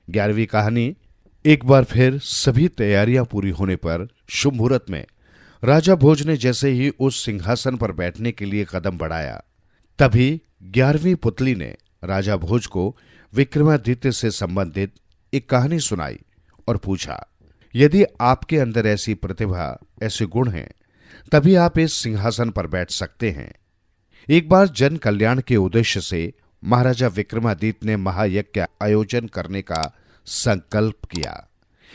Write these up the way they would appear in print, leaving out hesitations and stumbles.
11वीं कहानी। एक बार फिर सभी तैयारियां पूरी होने पर शुभ मुहूर्त में राजा भोज ने जैसे ही उस सिंहासन पर बैठने के लिए कदम बढ़ाया, तभी 11वीं पुतली ने राजा भोज को विक्रमादित्य से संबंधित एक कहानी सुनाई और पूछा, यदि आपके अंदर ऐसी प्रतिभा, ऐसे गुण हैं, तभी आप इस सिंहासन पर बैठ सकते हैं। एक बार जन कल्याण के उद्देश्य से महाराजा विक्रमादित्य ने महायज्ञ का आयोजन करने का संकल्प किया।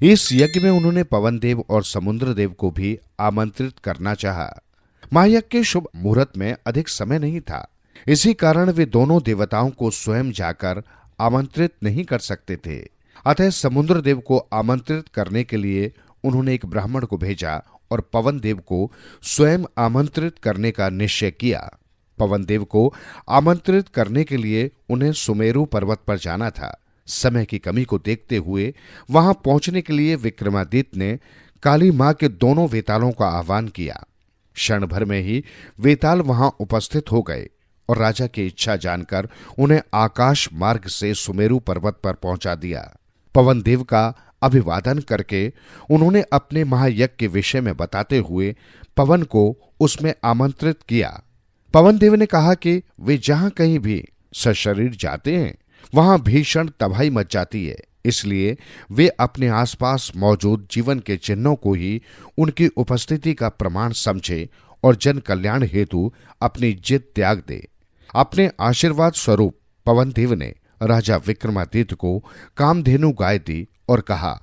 इस यज्ञ में उन्होंने पवन देव और समुद्र देव को भी आमंत्रित करना चाहा। महायज्ञ के शुभ मुहूर्त में अधिक समय नहीं था, इसी कारण वे दोनों देवताओं को स्वयं जाकर आमंत्रित नहीं कर सकते थे। अतः समुद्र देव को आमंत्रित करने के लिए उन्होंने एक ब्राह्मण को भेजा और पवन देव को स्वयं आमंत्रित करने का निश्चय किया। पवन देव को आमंत्रित करने के लिए उन्हें सुमेरु पर्वत पर जाना था। समय की कमी को देखते हुए वहां पहुंचने के लिए विक्रमादित्य ने काली मां के दोनों वेतालों का आह्वान किया। क्षण भर में ही वेताल वहां उपस्थित हो गए और राजा की इच्छा जानकर उन्हें आकाश मार्ग से सुमेरु पर्वत पर पहुंचा दिया। पवन देव का अभिवादन करके उन्होंने अपने महायज्ञ के विषय में बताते हुए पवन को उसमें आमंत्रित किया। पवन देव ने कहा कि वे जहां कहीं भी सशरीर जाते हैं, वहां भीषण तबाही मच जाती है, इसलिए वे अपने आसपास मौजूद जीवन के चिन्हों को ही उनकी उपस्थिति का प्रमाण समझे और जन कल्याण हेतु अपनी जिद त्याग दे। अपने आशीर्वाद स्वरूप पवन देव ने राजा विक्रमादित्य को कामधेनु गाय दी और कहा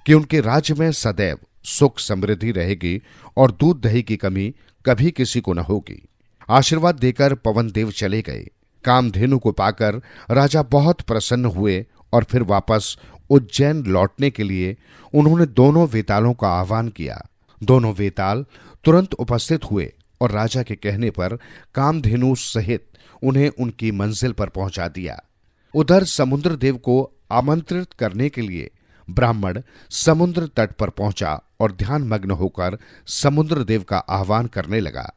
कि उनके राज्य में सदैव सुख समृद्धि रहेगी और दूध दही की कमी कभी किसी को न होगी। आशीर्वाद देकर पवन देव चले गए। कामधेनु को पाकर राजा बहुत प्रसन्न हुए और फिर वापस उज्जैन लौटने के लिए उन्होंने दोनों वेतालों का आह्वान किया। दोनों वेताल तुरंत उपस्थित हुए और राजा के कहने पर कामधेनु सहित उन्हें उनकी मंजिल पर पहुंचा दिया। उधर समुद्र देव को आमंत्रित करने के लिए ब्राह्मण समुद्र तट पर पहुंचा और ध्यान मग्न होकर समुद्र देव का आह्वान करने लगा।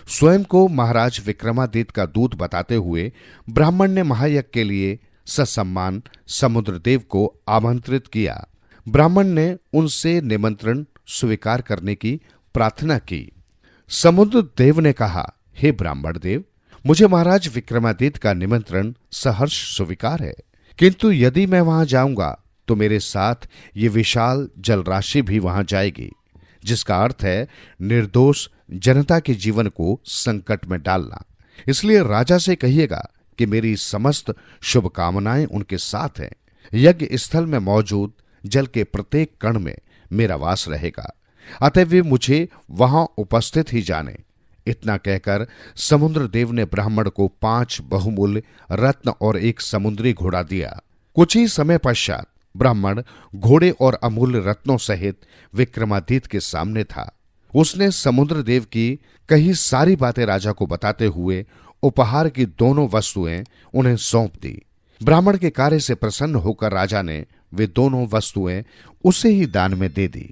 स्वयं को महाराज विक्रमादित्य का दूत बताते हुए ब्राह्मण ने महायज्ञ के लिए ससम्मान समुद्र देव को आमंत्रित किया। ब्राह्मण ने उनसे निमंत्रण स्वीकार करने की प्रार्थना की। समुद्र देव ने कहा, हे ब्राह्मण देव, मुझे महाराज विक्रमादित्य का निमंत्रण सहर्ष स्वीकार है, किंतु यदि मैं वहां जाऊंगा तो मेरे साथ ये विशाल जलराशि भी वहां जाएगी, जिसका अर्थ है निर्दोष जनता के जीवन को संकट में डालना। इसलिए राजा से कहिएगा कि मेरी समस्त शुभकामनाएं उनके साथ हैं। यज्ञ स्थल में मौजूद जल के प्रत्येक कण में मेरा वास रहेगा, अतः वे मुझे वहां उपस्थित ही जाने। इतना कहकर समुद्र देव ने ब्राह्मण को 5 बहुमूल्य रत्न और एक समुद्री घोड़ा दिया। कुछ ही समय पश्चात ब्राह्मण घोड़े और अमूल्य रत्नों सहित विक्रमादित्य के सामने था। उसने समुद्र देव की कही सारी बातें राजा को बताते हुए उपहार की दोनों वस्तुएं उन्हें सौंप दी। ब्राह्मण के कार्य से प्रसन्न होकर राजा ने वे दोनों वस्तुएं उसे ही दान में दे दी।